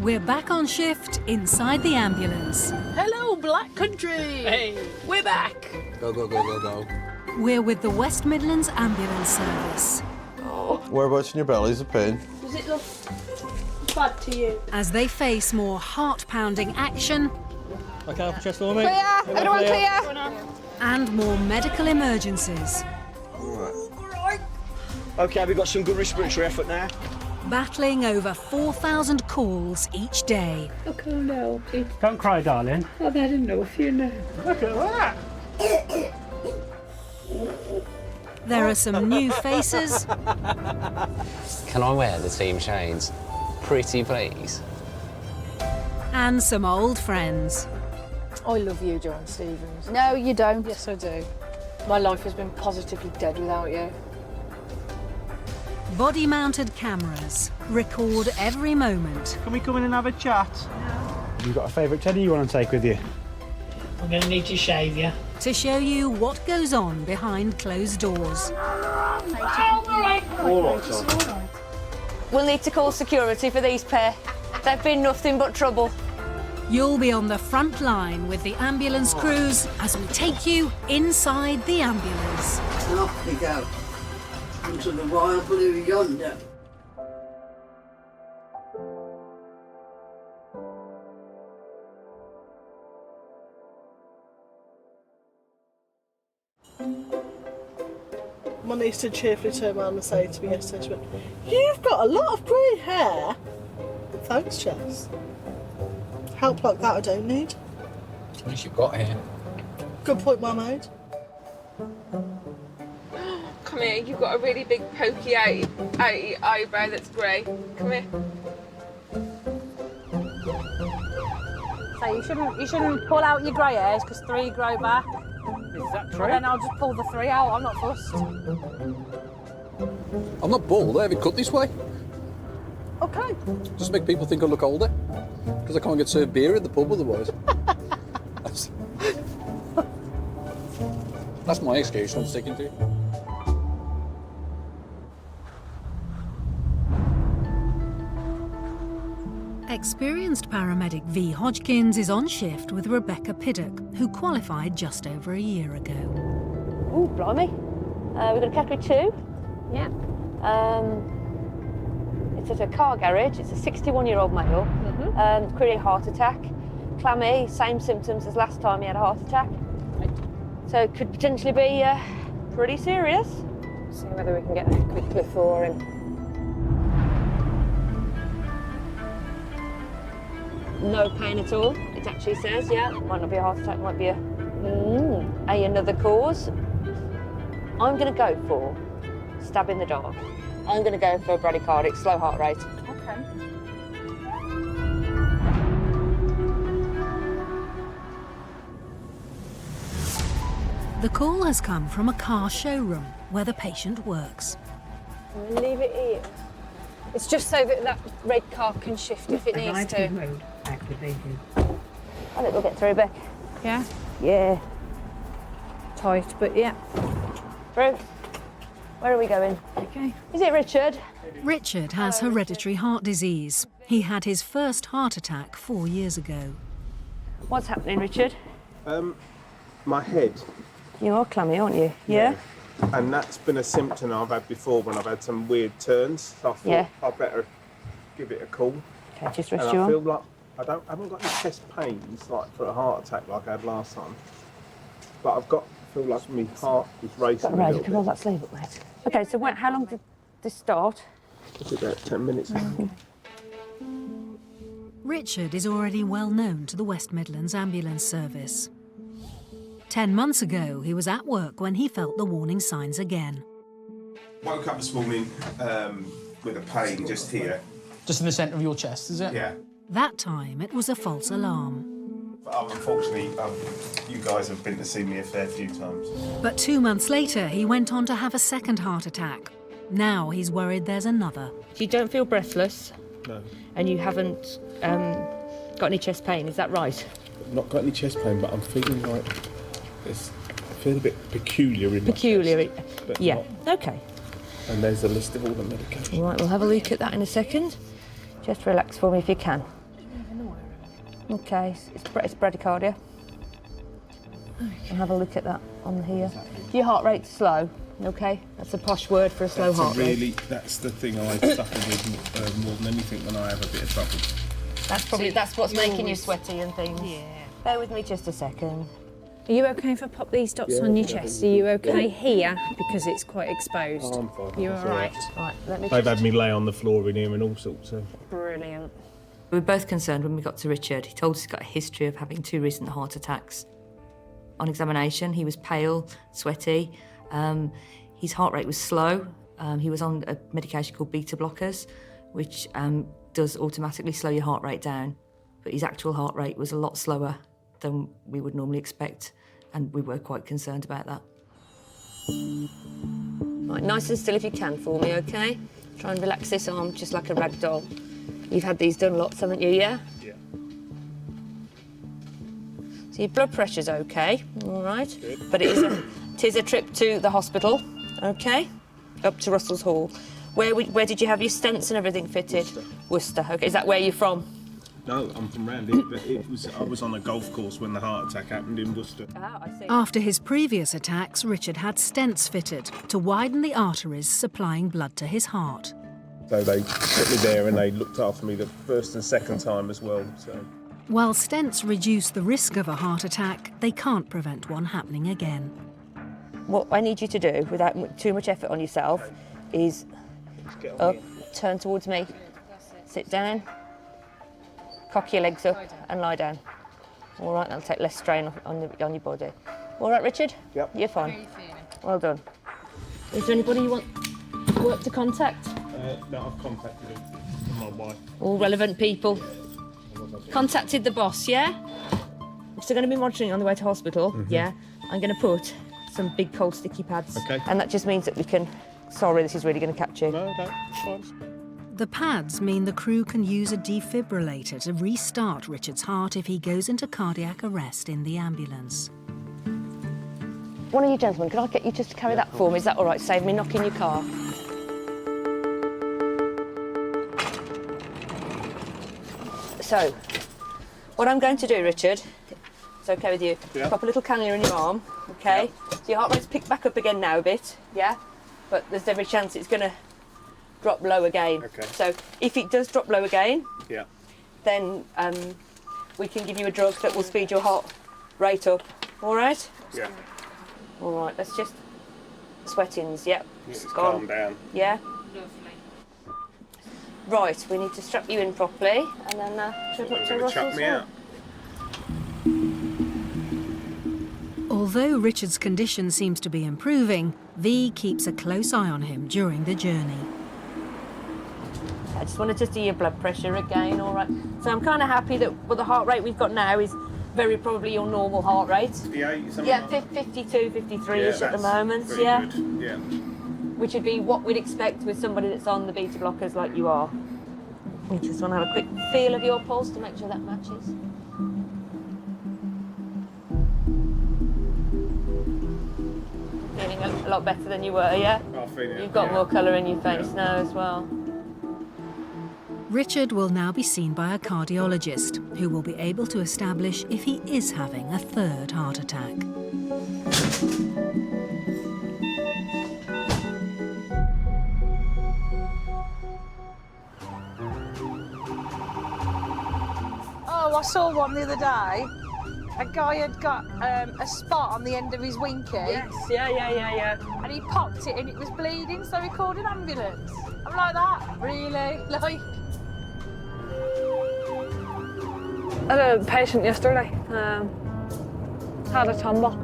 We're back on shift inside the ambulance. Hello, Black Country! Hey, we're back! Go, go, go, go, go. We're with the West Midlands Ambulance Service. Whereabouts in your belly is a pain? Does it look bad to you? As they face more heart-pounding action Okay, off the chest for me. Clear! Everyone clear! and more medical emergencies, Okay, we've got some good respiratory effort now. battling over 4,000 calls each day. Look, oh no. Don't cry, darling. I've had enough, you know. Look at that. There are some new faces Can I wear the team shades? Pretty please. and some old friends. I love you, John Stevens. No, you don't. Yes, I do. My life has been positively dead without you. Body-mounted cameras record every moment. Can we come in and have a chat? Have you got a favourite teddy you want to take with you? I'm going to need to shave you. To show you what goes on behind closed doors. All right, son. We'll need to call security for these pair. They've been nothing but trouble. You'll be on the front line with the ambulance crews as we take you inside the ambulance. And off we go into the royal blue yonder. My niece did cheerfully turn around and say to me yesterday, she went, "You've got a lot of grey hair." Thanks, Jess. Help like that I don't need. At least you've got here. Good point, my mate. Come here, you've got a really big pokey eyebrow that's grey. Come here. So you shouldn't pull out your grey hairs because 3 grow back. Is that And true? then I'll just pull the 3 out. I'm not fussed. I'm not bald, I have it cut this way. Okay. Just make people think I look older. Because I can't get served beer at the pub otherwise. That's my excuse I'm sticking to. Experienced paramedic V. Hodgkins is on shift with Rebecca Piddock, who qualified just over a year ago. Ooh, blimey. We've got a category 2. Yeah. It's at a car garage. It's a 61-year-old male. Query heart attack. Clammy, same symptoms as last time he had a heart attack. So it could potentially be pretty serious. See whether we can get there quickly for him. No pain at all, it actually says, yeah. Might not be a heart attack, might be another cause. I'm going to go for stab in the dark. I'm going to go for bradycardic, slow heart rate. Okay. The call has come from a car showroom where the patient works. I'm going to leave it here. It's just so that that red car can shift if it needs to. Mode activated. I think we'll get through, Beck. Yeah? Yeah. Tight, but yeah. Through. Where are we going? Okay. Is it Richard? Richard has hereditary heart disease. He had his first heart attack 4 years ago. What's happening, Richard? My head. You are clammy, aren't you? Yeah? And that's been a symptom I've had before when I've had some weird turns. So I thought I'd better give it a call. Okay, just And rest you I on. feel like I haven't got any chest pains like for a heart attack like I had last time. But feel like my heart is racing Got a right, little you can roll bit. that sleeve up, mate. Okay, so how long did this start? It's about 10 minutes. Richard is already well known to the West Midlands Ambulance Service. 10 months ago, he was at work when he felt the warning signs again. Woke up this morning with a pain just here. Just in the centre of your chest, is it? Yeah. That time, it was a false alarm. But unfortunately, you guys have been to see me a fair few times. But 2 months later, he went on to have a second heart attack. Now he's worried there's another. You don't feel breathless? No. And you haven't got any chest pain, is that right? Not got any chest pain, but I'm feeling like I feel a bit peculiar in my Peculiar, chest, but yeah. not. Okay. And there's a list of all the medication. All right, we'll have a look at that in a second. Just relax for me if you can. Okay, it's bradycardia. I'll have a look at that on here. Your heart rate's slow, okay? That's a posh word for a slow heart rate. That's the thing I suffer with more than anything when I have a bit of trouble. That's what's making you sweaty and things. Yeah. Bear with me just a second. Are you okay if I pop these dots on your chest? Are you okay here? Because it's quite exposed. Oh, I'm fine. You're all right? Right, let me They've had me lay on the floor in here and all sorts. So. Brilliant. We were both concerned when we got to Richard. He told us he's got a history of having 2 recent heart attacks. On examination, he was pale, sweaty. His heart rate was slow. He was on a medication called beta blockers, which does automatically slow your heart rate down. But his actual heart rate was a lot slower than we would normally expect, and we were quite concerned about that. Right, nice and still if you can for me, okay? Try and relax this arm just like a rag doll. You've had these done lots, haven't you, yeah? Yeah. So your blood pressure's okay, all right? Good. But it is a trip to the hospital, okay? Up to Russell's Hall. Where did you have your stents and everything fitted? Worcester, okay. Is that where you're from? No, I'm from round here, but I was on a golf course when the heart attack happened in Worcester. Ah, I see. After his previous attacks, Richard had stents fitted to widen the arteries supplying blood to his heart. So they put me there and they looked after me the first and second time as well. So. While stents reduce the risk of a heart attack, they can't prevent one happening again. What I need you to do, without too much effort on yourself, is up, turn towards me, sit down, cock your legs up and lie down. All right, that'll take less strain on your body. All right, Richard? Yep. You're fine. Well done. Is there anybody you want work to contact? No, I've contacted him, my wife. All relevant people. Contacted the boss, yeah? We're still going to be monitoring you on the way to hospital, yeah? I'm going to put some big cold sticky pads. Okay. And that just means that we can... Sorry, this is really going to catch you. No, it's fine. The pads mean the crew can use a defibrillator to restart Richard's heart if he goes into cardiac arrest in the ambulance. One of you gentlemen, can I get you just to carry that for me? Is that all right? Save me knocking your car. So, what I'm going to do, Richard, it's okay with you, pop a little cannula in your arm, okay? So your heart rate's picked back up again now a bit, yeah? But there's every chance it's going to drop low again. Okay. So if it does drop low again, then we can give you a drug that will speed your heart rate up. All right? Yeah. All right, let's just... Sweatings, yep. Just Gone. calm down. Yeah? Right, we need to strap you in properly and then trip up to Russell's Hall. Although Richard's condition seems to be improving, V keeps a close eye on him during the journey. I just wanted to see your blood pressure again, all right? So I'm kind of happy that the heart rate we've got now is very probably your normal heart rate. 58, something Yeah, like 52, 53-ish at the moment, yeah? Good. Yeah. Which would be what we'd expect with somebody that's on the beta blockers like you are. We just want to have a quick feel of your pulse to make sure that matches. Feeling a lot better than you were, yeah? I feel it. You've got more colour in your face now as well. Richard will now be seen by a cardiologist who will be able to establish if he is having a third heart attack. Oh, I saw one the other day. A guy had got a spot on the end of his winky. Yes, yeah. And he popped it and it was bleeding, so he called an ambulance. I'm like, that? Really? Like... I had a patient yesterday, had a tumble.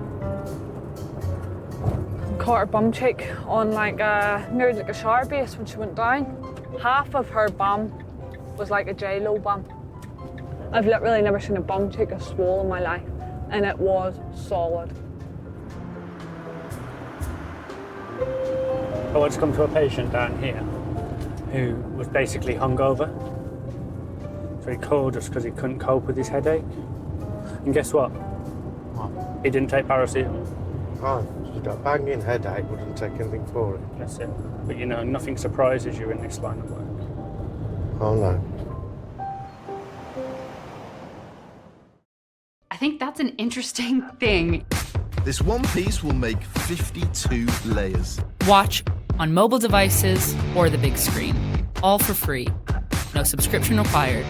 Caught her bum cheek on near like a shower base when she went down. Half of her bum was like a J-Lo bum. I've literally never seen a bum cheek as swole in my life, and it was solid. I once come to a patient down here who was basically hungover. So he called us because he couldn't cope with his headache. And guess what? What? He didn't take paracetamol. Oh, he's got a banging headache, wouldn't take anything for it. That's it. But you know, nothing surprises you in this line of work. Oh no. I think that's an interesting thing. This one piece will make 52 layers. Watch on mobile devices or the big screen. All for free. No subscription required.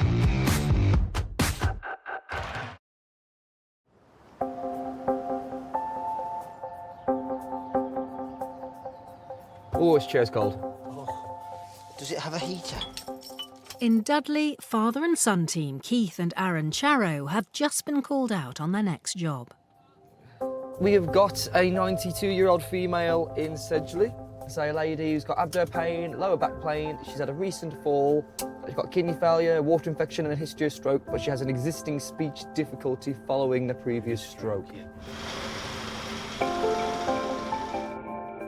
Oh, this chair's cold. Does it have a heater? In Dudley, father and son team Keith and Aaron Charrow have just been called out on their next job. We have got a 92-year-old female in Sedgley. It's a lady who's got abdominal pain, lower back pain. She's had a recent fall. She's got kidney failure, water infection and a history of stroke, but she has an existing speech difficulty following the previous stroke.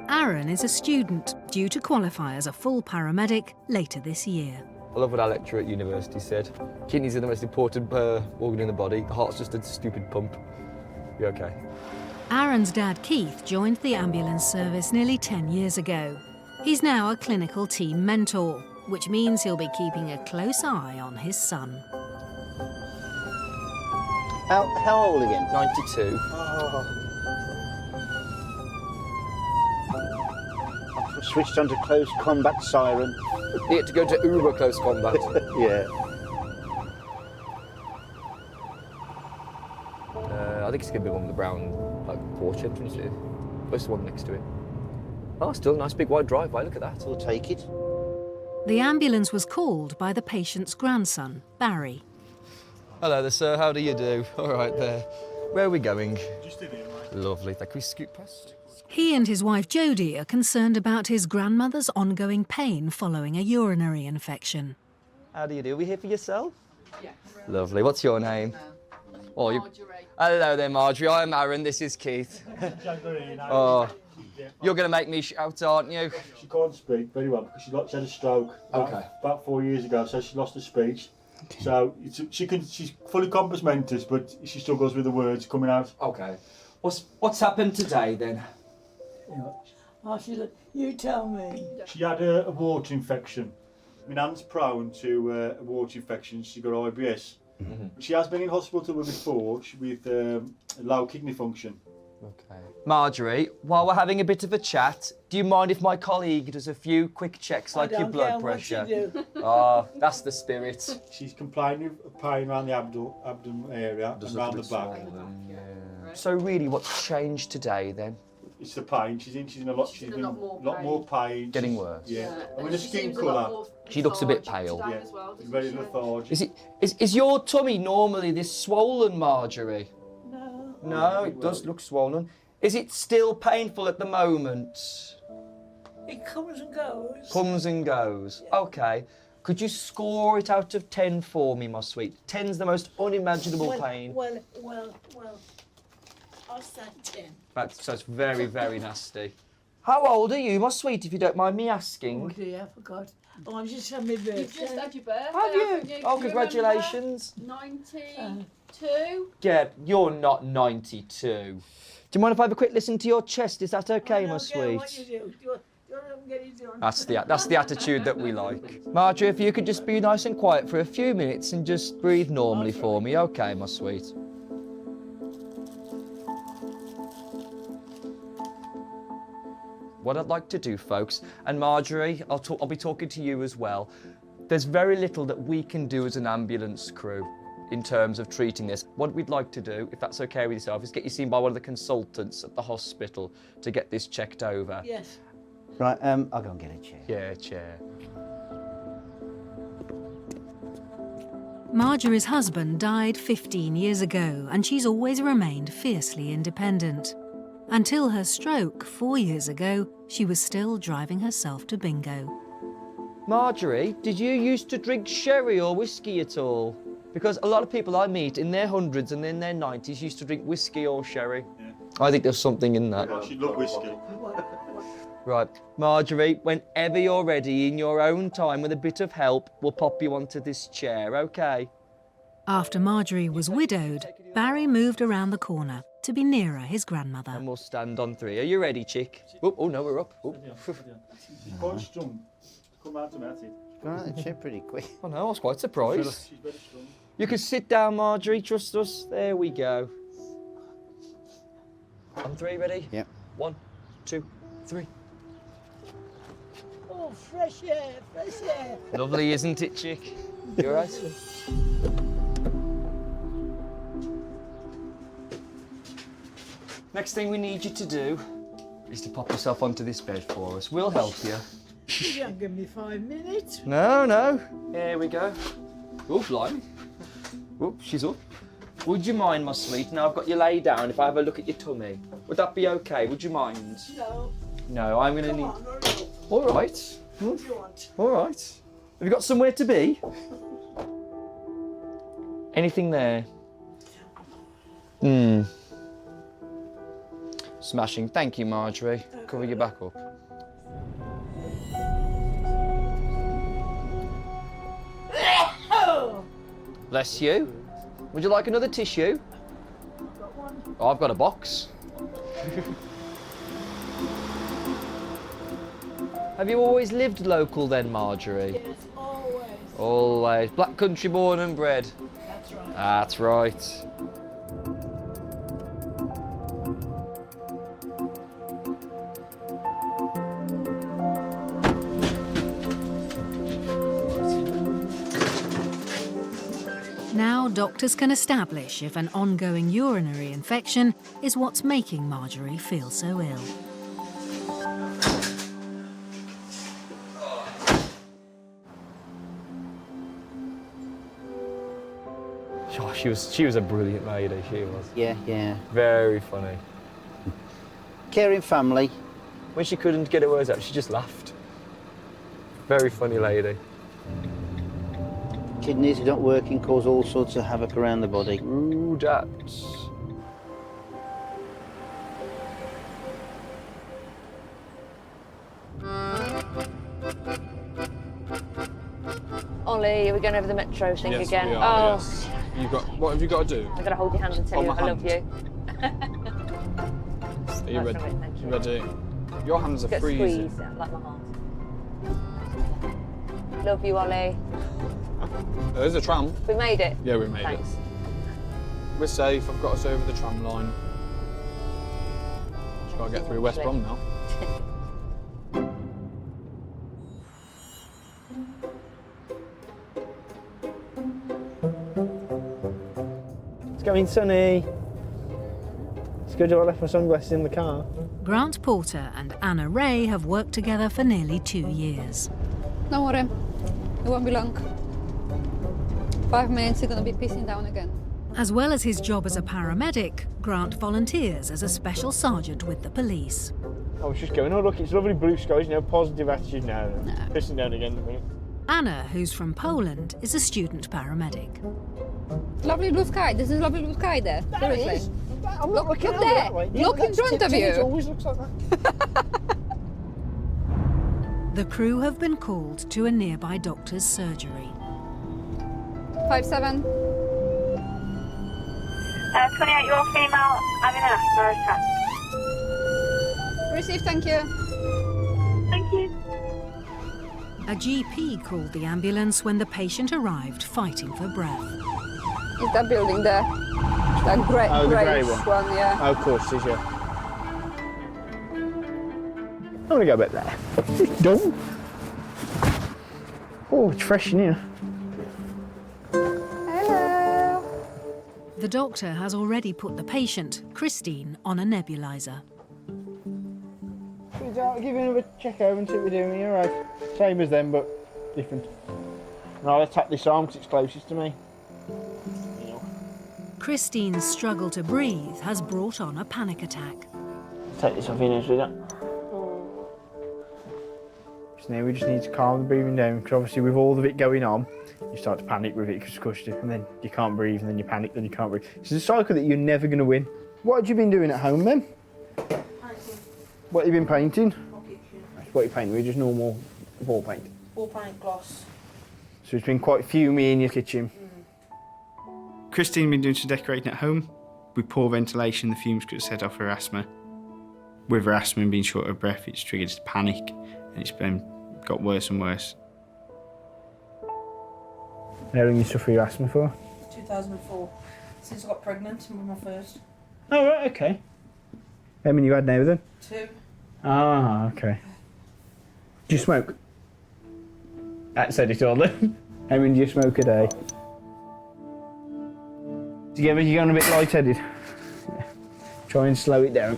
Aaron is a student, due to qualify as a full paramedic later this year. I love what our lecturer at university said. Kidneys are the most important organ in the body. The heart's just a stupid pump. You're okay. Aaron's dad, Keith, joined the ambulance service nearly 10 years ago. He's now a clinical team mentor, which means he'll be keeping a close eye on his son. How old again? 92. I've switched onto close combat siren. You get to go to uber close combat. Yeah. I think it's going to be one with the brown porch entrance here. Where's the one next to it? Oh, still a nice big wide driveway, look at that. We'll take it. The ambulance was called by the patient's grandson, Barry. Hello there, sir. How do you do? All right there. Where are we going? Just in here, mate. Lovely. Can we scoot past? He and his wife Jodie are concerned about his grandmother's ongoing pain following a urinary infection. How do you do? Are we here for yourself? Yes. Lovely. What's your name? Oh, you... Hello there, Marjorie. I'm Aaron. This is Keith. Oh, you're going to make me shout, aren't you? She can't speak very well because she had a stroke about 4 years ago, so she lost her speech. Okay. So she's fully compass mentis, but she struggles with the words coming out. Okay. What's happened today then? You tell me. She had a water infection. My nan's prone to water infections. She got IBS. Mm-hmm. She has been in hospital before with low kidney function. Okay. Marjorie, while we're having a bit of a chat, do you mind if my colleague does a few quick checks like your blood pressure? Oh, that's the spirit. She's complaining of pain around the abdomen area and around the back. So really, what's changed today then? It's the pain. She's in a lot more pain. Getting worse. Yeah. I mean, the skin colour. She looks a bit pale. Yeah. Very lethargic. Is your tummy normally this swollen, Marjorie? No. No, it does look swollen. Is it still painful at the moment? It comes and goes. Comes and goes. Yeah. Okay. Could you score it out of 10 for me, my sweet? 10's the most unimaginable pain. Well. I'll say 10. That's very, very nasty. How old are you, my sweet, if you don't mind me asking? Oh dear, I forgot. Oh, I've just had my birthday. You've just had your birthday. Have you? Oh, congratulations. 92. Yeah, you're not 92. Do you mind if I have a quick listen to your chest? Is that okay, my sweet? What you do. That's the attitude that we like. Marjorie, if you could just be nice and quiet for a few minutes and just breathe normally for me, okay, my sweet? What I'd like to do, folks, and Marjorie, I'll be talking to you as well. There's very little that we can do as an ambulance crew in terms of treating this. What we'd like to do, if that's okay with yourself, is get you seen by one of the consultants at the hospital to get this checked over. Yes. Right, I'll go and get a chair. Yeah, a chair. Marjorie's husband died 15 years ago, and she's always remained fiercely independent. Until her stroke 4 years ago, she was still driving herself to bingo. Marjorie, did you used to drink sherry or whiskey at all? Because a lot of people I meet in their hundreds and in their 90s used to drink whiskey or sherry. Yeah. I think there's something in that. Yeah, she'd love whiskey. Right, Marjorie, whenever you're ready, in your own time, with a bit of help, we'll pop you onto this chair, okay? After Marjorie was widowed, Barry moved around the corner to be nearer his grandmother. And we'll stand on 3. Are you ready, chick? Oh no, we're up. Oh. She's quite strong. Come out to me, that's it. Gone out the chair pretty quick. I know, I was quite surprised. You can sit down, Marjorie, trust us. There we go. On 3, ready? Yep. 1, 2, 3. Oh, fresh air, fresh air. Lovely, isn't it, chick? You all right? Next thing we need you to do is to pop yourself onto this bed for us. We'll help you. You haven't given me 5 minutes. No. Here we go. Oh, blimey. Oh, she's up. Would you mind, my sweet? Now I've got you laid down. If I have a look at your tummy, would that be okay? Would you mind? No. No, I'm gonna need. All right. What do you want? All right. Have you got somewhere to be? Anything there? Smashing. Thank you, Marjorie. Cover your back up. Bless you. Would you like another tissue? Oh, I've got a box. Have you always lived local then, Marjorie? Yes, always. Always. Black country born and bred. That's right. That's right. Now doctors can establish if an ongoing urinary infection is what's making Marjorie feel so ill. Oh, she was a brilliant lady, she was. Yeah. Very funny. Caring family. When she couldn't get her words out, she just laughed. Very funny lady. Kidneys not working cause all sorts of havoc around the body. Ooh, that's... Ollie, are we going over the metro thing Yes, again? we are, oh, yes. What have you got to do? I've got to hold your hand and tell Hold you my I love hand. you. Are you ready? Right, thank you. Ready? Your hands are Get freezing. squeezed, like my heart. Love you, Ollie. There's a tram. We made it. Yeah, we made Thanks. it. We're safe. I've got us over the tram line. Just got to get through West Brom now. It's going sunny. It's good I left my sunglasses in the car. Grant Porter and Anna Ray have worked together for nearly 2 years. Don't worry, it won't be long. 5 minutes, you're gonna be pissing down again. As well as his job as a paramedic, Grant volunteers as a special sergeant with the police. I was just going, oh look, it's lovely blue skies, positive attitude now. No. Pissing down again in a minute. Anna, who's from Poland, is a student paramedic. Lovely blue sky, this is lovely blue sky there, seriously. I'm not looking look there, that way. Yeah, look in front of you. It always looks like that. The crew have been called to a nearby doctor's surgery. 5-7. 28-year-old female having an asthma attack. Receive, thank you. Thank you. A GP called the ambulance when the patient arrived fighting for breath. Is that building there? That grey, the grey greyish one. yeah. Oh, of course, is yeah. I'm gonna go back there. It's done. Oh, it's fresh in here. Hello. The doctor has already put the patient, Christine, on a nebulizer. I'll give you another check over and see what we're doing. You're right. Same as them, but different. And I'll attack this arm because it's closest to me. Christine's struggle to breathe has brought on a panic attack. Take this off here, sweetheart. So now we just need to calm the breathing down because obviously with all of it going on, you start to panic with it because it's crushed you, and then you can't breathe, and then you panic, then you can't breathe. It's a cycle that you're never going to win. What have you been doing at home then? Painting. What have you been painting? My kitchen. What are you painting with? Just normal wall paint? Wall paint, gloss. So it's been quite fumey in your kitchen. Christine's been doing some decorating at home. With poor ventilation, the fumes could set off her asthma. With her asthma and being short of breath, it's triggered panic, and it's got worse and worse. How long you suffer your asthma for? 2004. Since I got pregnant with my first. Oh, right, okay. How many you had now then? 2. Ah, okay. Do you smoke? That said it all then. How many do you smoke a day? Do you get a bit lightheaded? Yeah. Try and slow it down.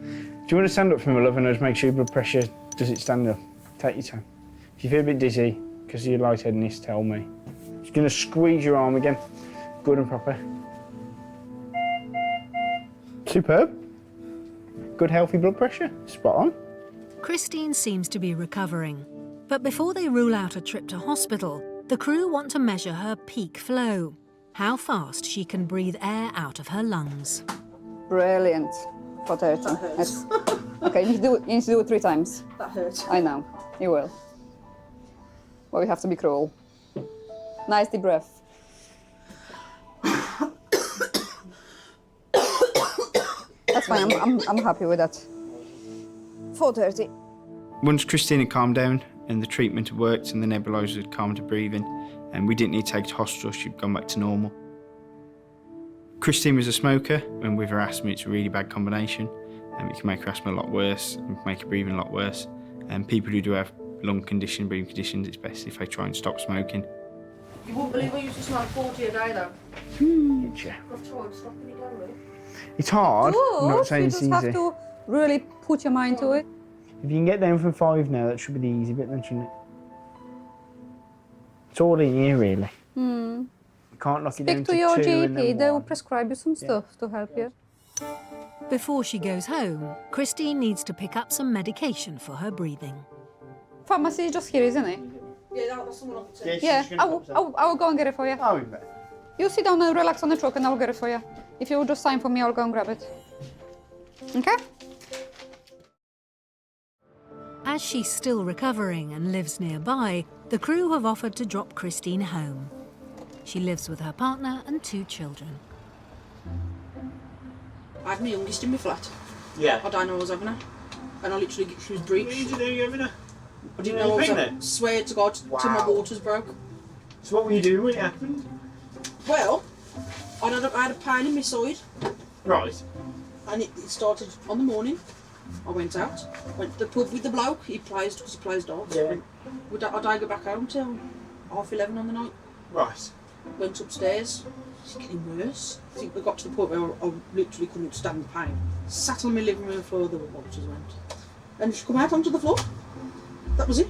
Do you want to stand up for me, love, and just make sure your blood pressure does it stand up? Take your time. If you feel a bit dizzy because of your lightheadedness, tell me. Just going to squeeze your arm again. Good and proper. Superb. Good healthy blood pressure. Spot on. Christine seems to be recovering. But before they rule out a trip to hospital, the crew want to measure her peak flow, how fast she can breathe air out of her lungs. Brilliant. For 30. Yes. Okay, you need to do it 3 times. That hurt. I know. You will. But we have to be cruel. Nice deep breath. That's fine. I'm happy with that. 4:30. Once Christine had calmed down and the treatment had worked and the nebulizer had calmed her breathing and we didn't need to take her to hospital, she'd gone back to normal. Christine was a smoker, and with her asthma it's a really bad combination, and it can make her asthma a lot worse and make her breathing a lot worse. And people who do have lung condition, breathing conditions, it's best if they try and stop smoking. You wouldn't believe I used to smoke 40 a day though. Did you? I've tried stopping it going. It's hard, I'm not saying You it's just have easy. to really put your mind to it. If you can get down from 5 now, that should be the easy bit then, shouldn't it? It's all in here, really. Hmm. You can't knock it down Speak to to your 2 and GP, then they will 1. prescribe you some stuff to help you. Before she goes home, Christine needs to pick up some medication for her breathing. Pharmacy is just here, isn't it? Yeah, that's the one I could take. Yeah, I will go and get it for you. Oh, in bed. You sit down and relax on the truck and I will get it for you. If you will just sign for me, I'll go and grab it. Okay? As she's still recovering and lives nearby, the crew have offered to drop Christine home. She lives with her partner and 2 children. I had my youngest in my flat. Yeah. I don't know I was having her. And I literally, she was breached. What did you do, you having her? I didn't know I was having her. Swear to God, till my waters broke. So what were you doing when it happened? Well, I had a pain in my side. Right. And it started on the morning. I went out, went to the pub with the bloke. He plays, because he plays darts. Yeah. I don't go back home till 11:30 on the night. Right. Went upstairs. It's getting worse. I think we got to the point where I literally couldn't stand the pain. Sat on my living room floor, the waters went. And she come out onto the floor. That was it.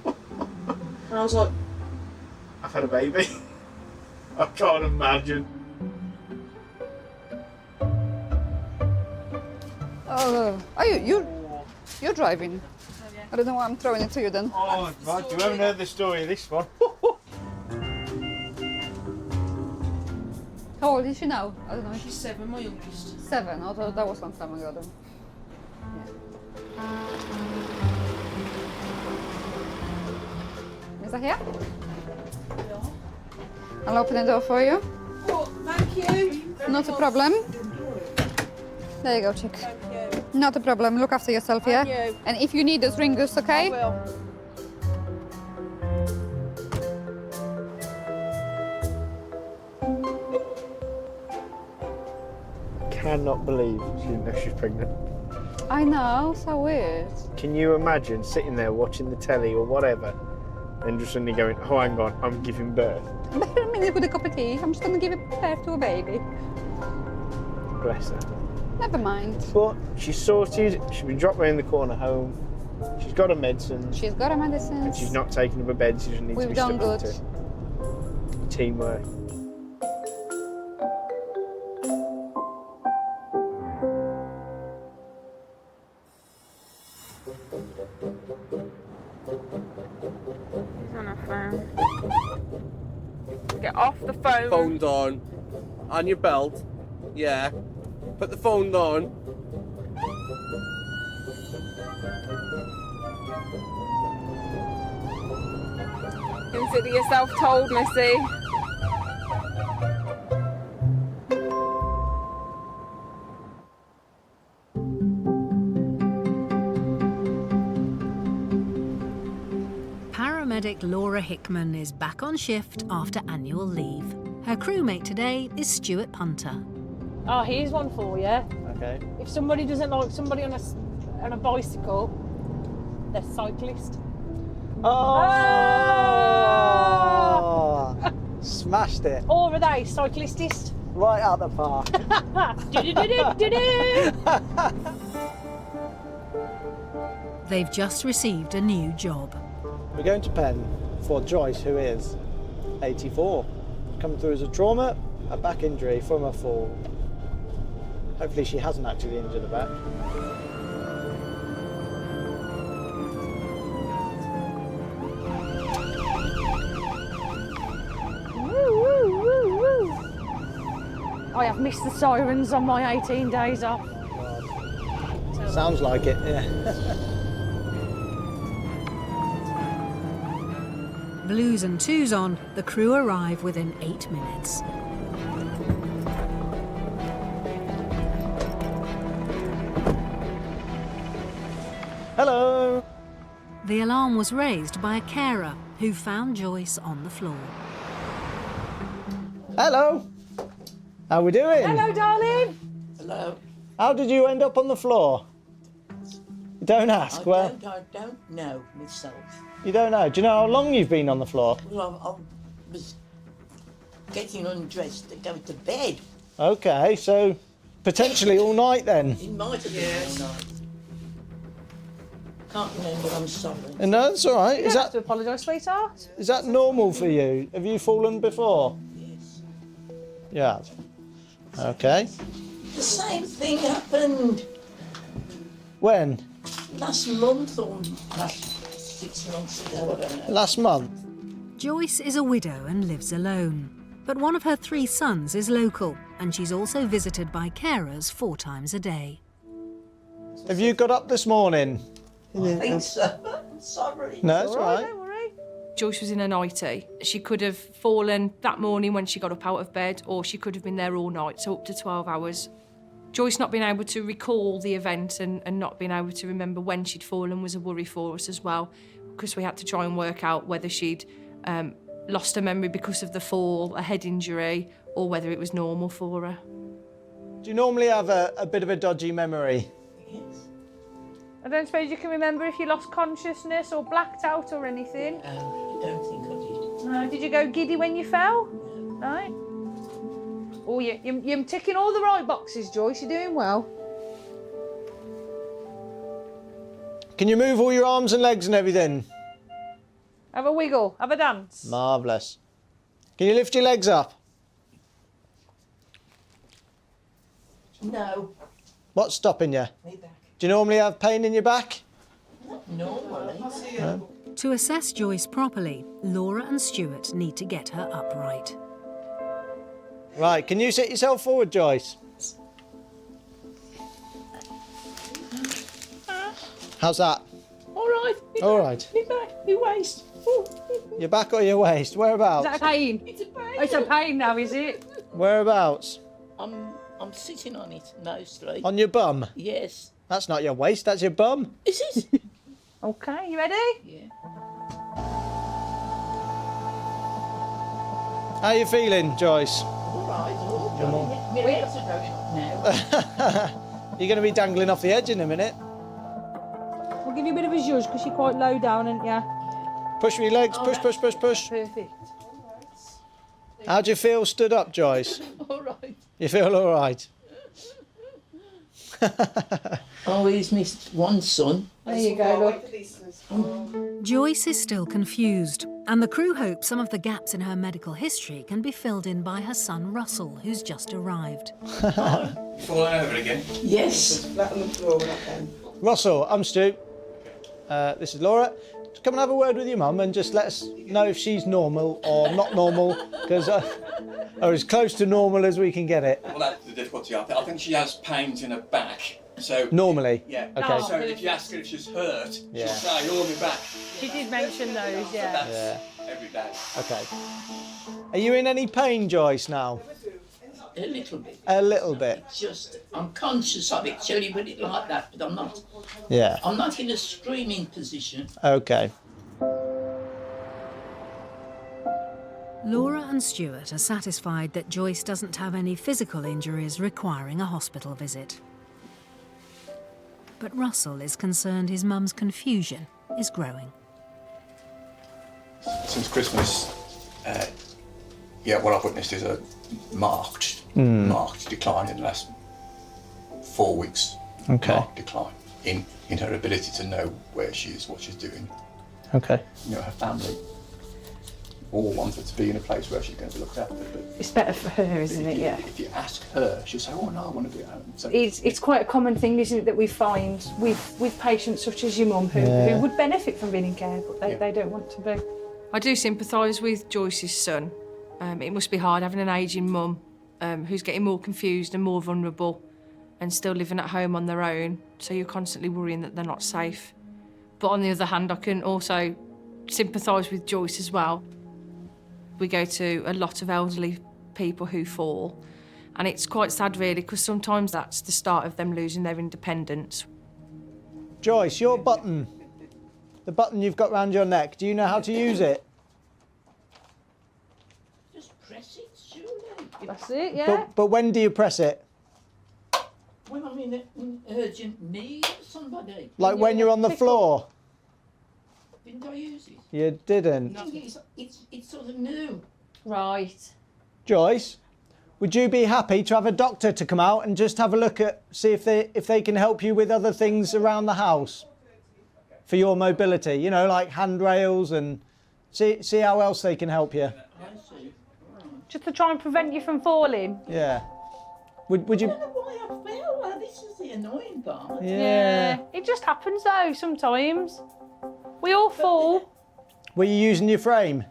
And I was like, I've had a baby. I can't imagine. Oh, you're driving. I don't know why I'm throwing it to you then. Oh, right, you haven't heard the story of this one. How old is she now? I don't know. she's 7, my youngest. 7. I thought that was a long time ago then. Is that here? I'll open the door for you. Oh, thank you. Not a problem. There you go, chick. Thank you. Not a problem. Look after yourself, yeah? Thank you. And if you need us, ring us, okay? I will. Cannot believe she didn't know she was pregnant. I know, so weird. Can you imagine sitting there watching the telly or whatever and just suddenly going, oh, hang on, I'm giving birth? Bear a minute with a cup of tea. I'm just going to give birth to a baby. Bless her. Never mind. But she's sorted, she's been dropped round the corner home, she's got her medicine. She's got her medicines. And she's not taking up her bed, she doesn't need to We've be done stuck good. into teamwork. He's on a phone. Get off the phone. Phone down. On your belt. Yeah. Put the phone down. Consider yourself told, Missy. Paramedic Laura Hickman is back on shift after annual leave. Her crewmate today is Stuart Punter. Oh, here's one for you. Okay. If somebody doesn't like somebody on a bicycle, they're cyclist. Oh! Smashed it. Or are they cyclistist? Right out the park. They've just received a new job. We're going to pen for Joyce, who is 84. Coming through as a trauma, a back injury from a fall. Hopefully she hasn't actually injured the back. I have missed the sirens on my 18 days off. Sounds like it, yeah. Blues and twos on, the crew arrive within 8 minutes. Hello! The alarm was raised by a carer who found Joyce on the floor. Hello! How we doing? Hello, darling! Hello. How did you end up on the floor? You don't ask, I don't know myself. You don't know? Do you know how long you've been on the floor? Well, I was getting undressed to go to bed. Okay, so potentially all night then? It might have been all night. Can't remember, I'm sorry. No, that's all right. You don't have to apologise, sweetheart. Is that normal for you? Have you fallen before? Yes. You have? Okay. The same thing happened When? last month or last 6 months ago, I don't know. Last month? Joyce is a widow and lives alone. But one of her 3 sons is local, and she's also visited by carers 4 times a day. Have you got up this morning? I think so. I'm sorry. No, it's all right. Don't worry. Joyce was in her 90. She could have fallen that morning when she got up out of bed, or she could have been there all night, so up to 12 hours. Joyce not being able to recall the event and not being able to remember when she'd fallen was a worry for us as well, because we had to try and work out whether she'd lost her memory because of the fall, a head injury, or whether it was normal for her. Do you normally have a bit of a dodgy memory? I don't suppose you can remember if you lost consciousness or blacked out or anything? I don't think I did. No. Did you go giddy when you fell? No. Oh, you're ticking all the right boxes, Joyce. You're doing well. Can you move all your arms and legs and everything? Have a wiggle. Have a dance. Marvellous. Can you lift your legs up? No. What's stopping you? Me back. Do you normally have pain in your back? Not normally. No. To assess Joyce properly, Laura and Stuart need to get her upright. Right, can you sit yourself forward, Joyce? How's that? All right. All right. Me back, me waist. Ooh. Your back or your waist? Whereabouts? Is that a pain? It's a pain. Oh, it's a pain now, is it? Whereabouts? I'm sitting on it mostly. On your bum? Yes. That's not your waist, that's your bum. Is it? Okay, you ready? Yeah. How you feeling, Joyce? All right. Come on. My legs are going up now. You're going to be dangling off the edge in a minute. We'll give you a bit of a zhuzh because you're quite low down, aren't you? Push with your legs, push, push, push, push. Perfect. How do you feel stood up, Joyce? All right. You feel all right? I always missed one son. There you go, look. Joyce is still confused, and the crew hope some of the gaps in her medical history can be filled in by her son Russell, who's just arrived. Falling over again? Yes. Flat on the floor when I can. Russell, I'm Stu. This is Laura. Just come and have a word with your mum and just let us know if she's normal or not normal, because or as close to normal as we can get it. Well, that's the difficulty. I think she has pains in her back. So normally. Yeah. Okay. So if you ask her if she's hurt, Yeah. she'll say, "You're on my back." She did mention those, yeah. That's every day. Okay. Are you in any pain, Joyce, now? A little bit. A little bit. It's just, I'm conscious of it, shall you put it like that, but I'm not. Yeah. I'm not in a screaming position. Okay. Laura and Stuart are satisfied that Joyce doesn't have any physical injuries requiring a hospital visit. But Russell is concerned his mum's confusion is growing. Since Christmas, what I've witnessed is a marked decline in the last 4 weeks. Okay. Marked decline in her ability to know where she is, what she's doing. Okay. You know, her family all want her to be in a place where she's going to be looked after. But It's better for her, isn't it? Yeah. if you ask her, she'll say, "Oh no, I want to be at home." So It's quite a common thing, isn't it, that we find with patients such as your mum who would benefit from being in care, but they don't want to be. I do sympathise with Joyce's son. It must be hard having an ageing mum who's getting more confused and more vulnerable and still living at home on their own, so you're constantly worrying that they're not safe. But on the other hand, I can also sympathise with Joyce as well. We go to a lot of elderly people who fall, and it's quite sad really, because sometimes that's the start of them losing their independence. Joyce, your button, the button you've got round your neck, do you know how to use it? Just press it, surely. That's it, yeah. But when do you press it? When I'm in urgent need of somebody. Like when you're on the floor? Didn't I use it? You didn't. I think it's sort of new. Right. Joyce, would you be happy to have a doctor to come out and just have a look at, see if they can help you with other things around the house for your mobility? You know, like handrails, and see how else they can help you. I see. Just to try and prevent you from falling. Yeah. Would you? I don't know why I fell. Well, this is the annoying part. Yeah. It just happens though sometimes. We all fall. Were you using your frame?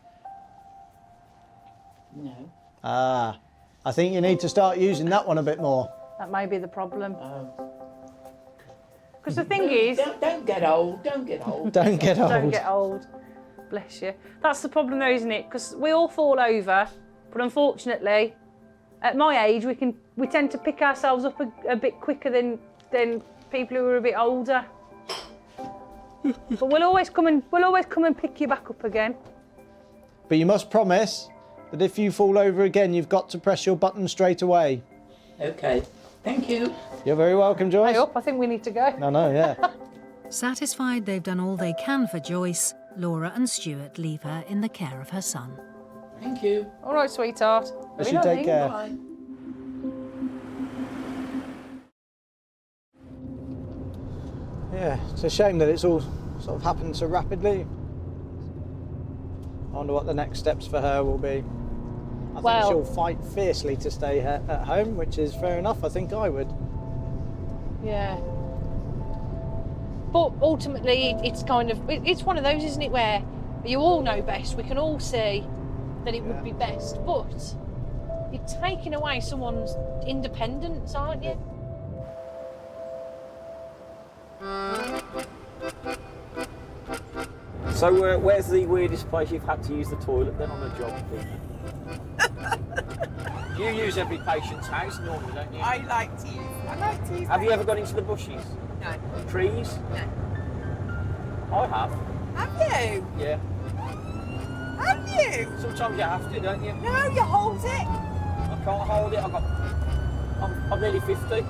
No. Ah, I think you need to start using that one a bit more. That may be the problem. Because the thing is... Don't get old, don't get old. Don't get old. Don't get old. Bless you. That's the problem though, isn't it? Because we all fall over, but unfortunately, at my age, we tend to pick ourselves up a bit quicker than people who are a bit older. But we'll always come and pick you back up again. But you must promise that if you fall over again, you've got to press your button straight away. Okay, thank you. You're very welcome, Joyce. Hey up, I think we need to go. No, yeah. Satisfied they've done all they can for Joyce, Laura and Stuart leave her in the care of her son. Thank you. All right, sweetheart. Wish you take care. Bye. Yeah, it's a shame that it's all sort of happened so rapidly. I wonder what the next steps for her will be. I think she'll fight fiercely to stay at home, which is fair enough. I think I would. Yeah. But ultimately, it's one of those, isn't it, where you all know best. We can all see that it would be best, but you're taking away someone's independence, aren't you? So where's the weirdest place you've had to use the toilet then on a job? You use every patient's house normally, don't you? I like to use. Have you ever gone into the bushes? No. Trees? No. I have. Have you? Yeah. Have you? Sometimes you have to, don't you? No, you hold it. I can't hold it. I'm nearly 50.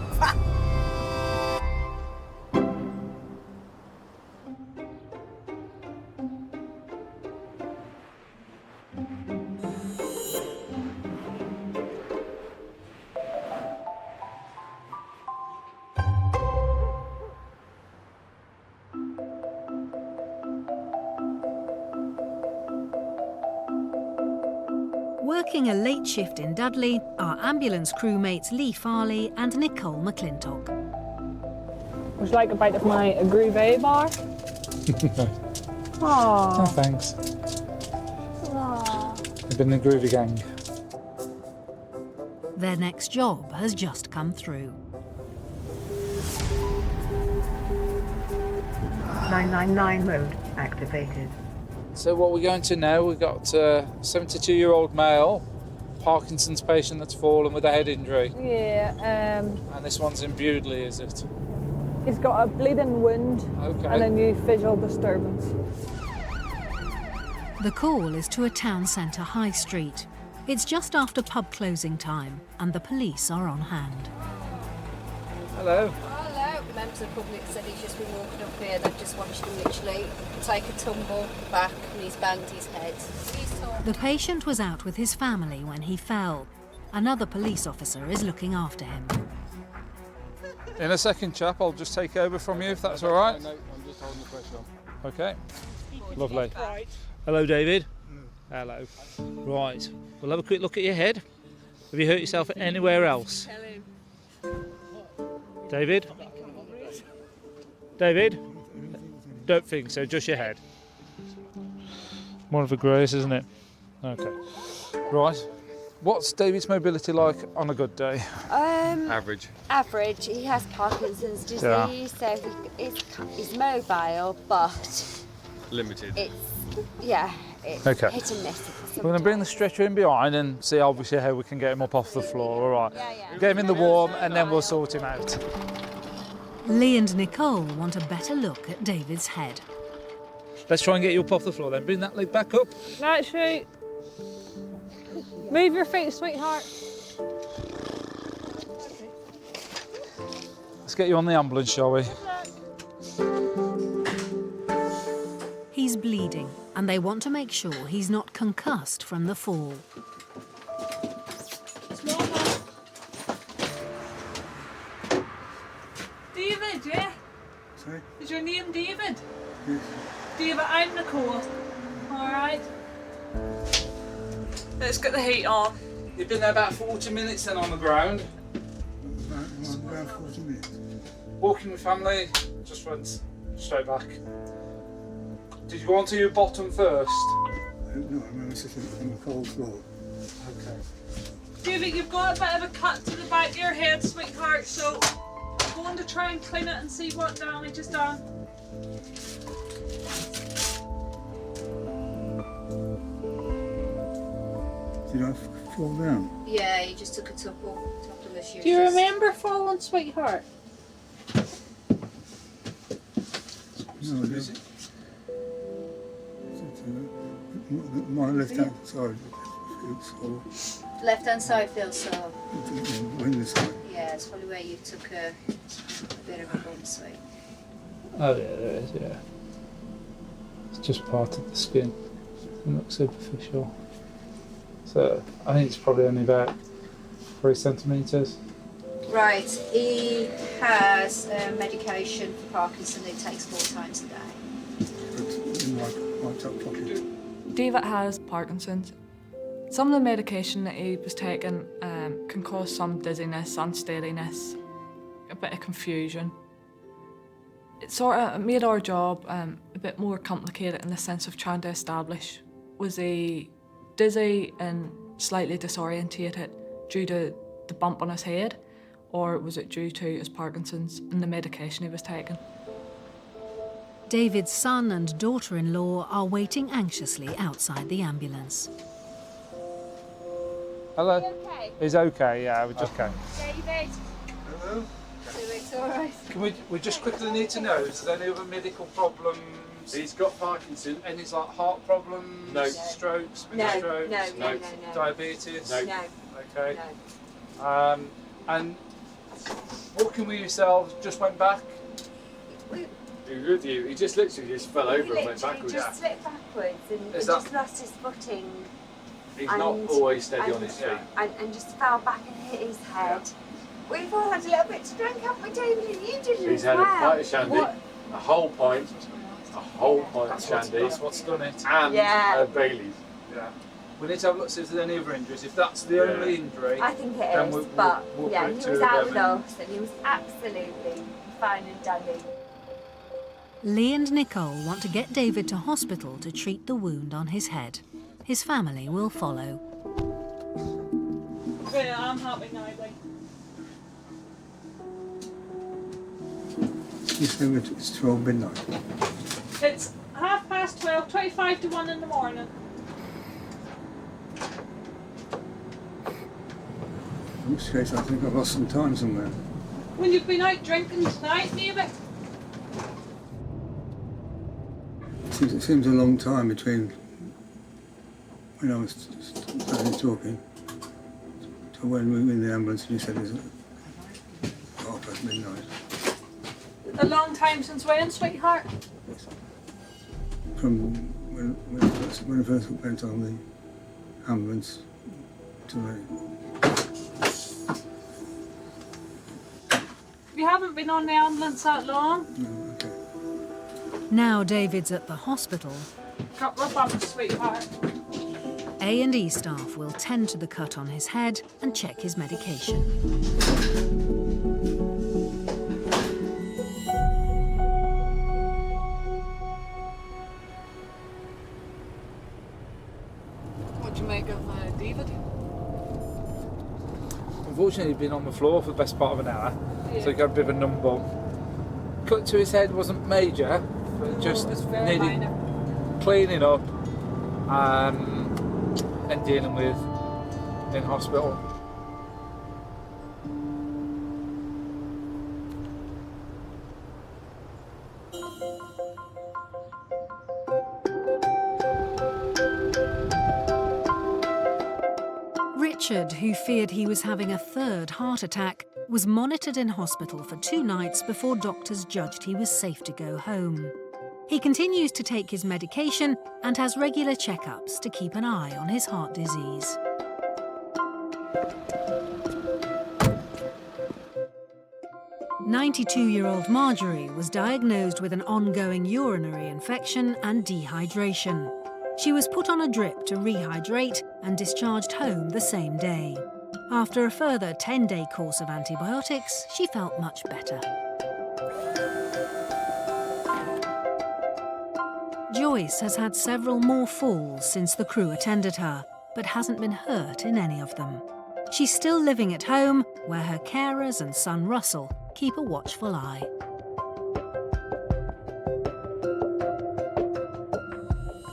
Working a late shift in Dudley are ambulance crewmates Lee Farley and Nicole McClintock. Would you like a bite of my groovy bar? Oh, thanks. I've been in the groovy gang. Their next job has just come through. 999 mode activated. So what we're going to now, we've got a 72-year-old male, Parkinson's patient that's fallen with a head injury. Yeah. And this one's in Bewdley, is it? He's got a bleeding wound and a new visual disturbance. The call is to a town centre high street. It's just after pub closing time and the police are on hand. Hello. Hello. Members of the public said he's just been walking up here. They've just watched him literally take a tumble back and he's banged his head. The patient was out with his family when he fell. Another police officer is looking after him. In a second, chap, I'll just take over from you if that's all right. No, I'm just holding the pressure on. Okay. Lovely. Hello, David. Hello. Right. We'll have a quick look at your head. Have you hurt yourself anywhere else? David? David? Don't think so, just your head. More of a grace, isn't it? Okay. Right. What's David's mobility like on a good day? Average. Average. He has Parkinson's disease, Yeah. so he's mobile, but Limited. it's Okay. hit and miss. We're going to bring the stretcher in behind and see obviously how we can get him up off the floor, all right? Get him in the warm and then we'll sort him out. Lee and Nicole want a better look at David's head. Let's try and get you up off the floor then. Bring that leg back up. Night shoot. Move your feet, sweetheart. Let's get you on the ambulance, shall we? He's bleeding and they want to make sure he's not concussed from the fall. David, yeah? Sorry? Is your name David? Yes. David, I'm Nicole. All right. Let's get the heat on. You've been there about 40 minutes then on the ground. Around 40 minutes. Walking with family, just went straight back. Did you go onto your bottom first? No, I remember sitting on the cold floor. Okay. David, you've got a bit of a cut to the back of your head, sweetheart, so I'm going to try and clean it and see what damage is done. Did I fall down? Yeah, he just took a tumble. Top of the shoes. Do you remember falling, sweetheart? No, I don't. My left hand side feels sore. Left hand side feels sore. When this side. Yeah, it's probably where you took a bit of a bump sweep. Oh yeah, there is, yeah. It's just part of the skin. It looks superficial. So I think it's probably only about 3 centimetres. Right, he has medication for Parkinson that he takes 4 times a day. In my top pocket. David has Parkinson's. Some of the medication that he was taking can cause some dizziness, unsteadiness, a bit of confusion. It sort of made our job a bit more complicated in the sense of trying to establish, was he dizzy and slightly disorientated due to the bump on his head, or was it due to his Parkinson's and the medication he was taking? David's son and daughter-in-law are waiting anxiously outside the ambulance. Hello. Okay. He's okay, yeah, we're just okay. David. Hello. It's all right. Can we just quickly need to know, is there any other medical problems? He's got Parkinson. Any like heart problems? No. Strokes? No, Mini strokes? no. Diabetes? No. Okay. And walking with yourselves, just went back? He was with you. He just literally just fell over and went He backwards. just slipped backwards and Is just that- lost his footing. He's not always steady on his feet. And just fell back and hit his head. We've all had a little bit to drink, haven't we, David? And you did He's as had well. a pint of shandy, What? a whole pint of shandy, That's what's done it. and Yeah. Bailey's. Yeah. We need to have a look, see if there's any other injuries. If that's the only injury, I think it then is, we'll but put yeah, it he to was out with them. us and he was absolutely fine and dandy. Lee and Nicole want to get David to hospital to treat the wound on his head. His family will follow. Okay, I'm happy now, like. You say it's 12 midnight. It's 12:30, 25 to 1 in the morning. In which case I think I've lost some time somewhere. When you've been out drinking tonight, maybe. It seems a long time between when I was starting talking, to when we were in the ambulance, and he said it was midnight. A long time since when, sweetheart? From when I first went on the ambulance to You haven't been on the ambulance that long. Now David's at the hospital, Got my bum, sweetheart. A&E staff will tend to the cut on his head and check his medication. What do you make of David? Unfortunately, he'd been on the floor for the best part of an hour, so he got a bit of a numb bum. Cut to his head wasn't major, but just needed cleaning up and dealing with in hospital. Richard, who feared he was having a third heart attack, was monitored in hospital for 2 nights before doctors judged he was safe to go home. He continues to take his medication and has regular checkups to keep an eye on his heart disease. "92-year-old Marjorie was diagnosed with an ongoing urinary infection and dehydration. She was put on a drip to rehydrate and discharged home the same day. After a further 10-day course of antibiotics, she felt much better. Joyce has had several more falls since the crew attended her, but hasn't been hurt in any of them. She's still living at home, where her carers and son Russell keep a watchful eye.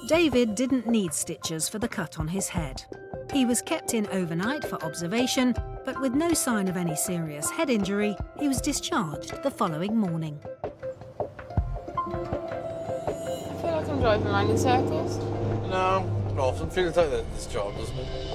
David didn't need stitches for the cut on his head. He was kept in overnight for observation, but with no sign of any serious head injury, he was discharged the following morning. I feel like I'm driving around in circles. No, not often. Feels like that this job, doesn't it?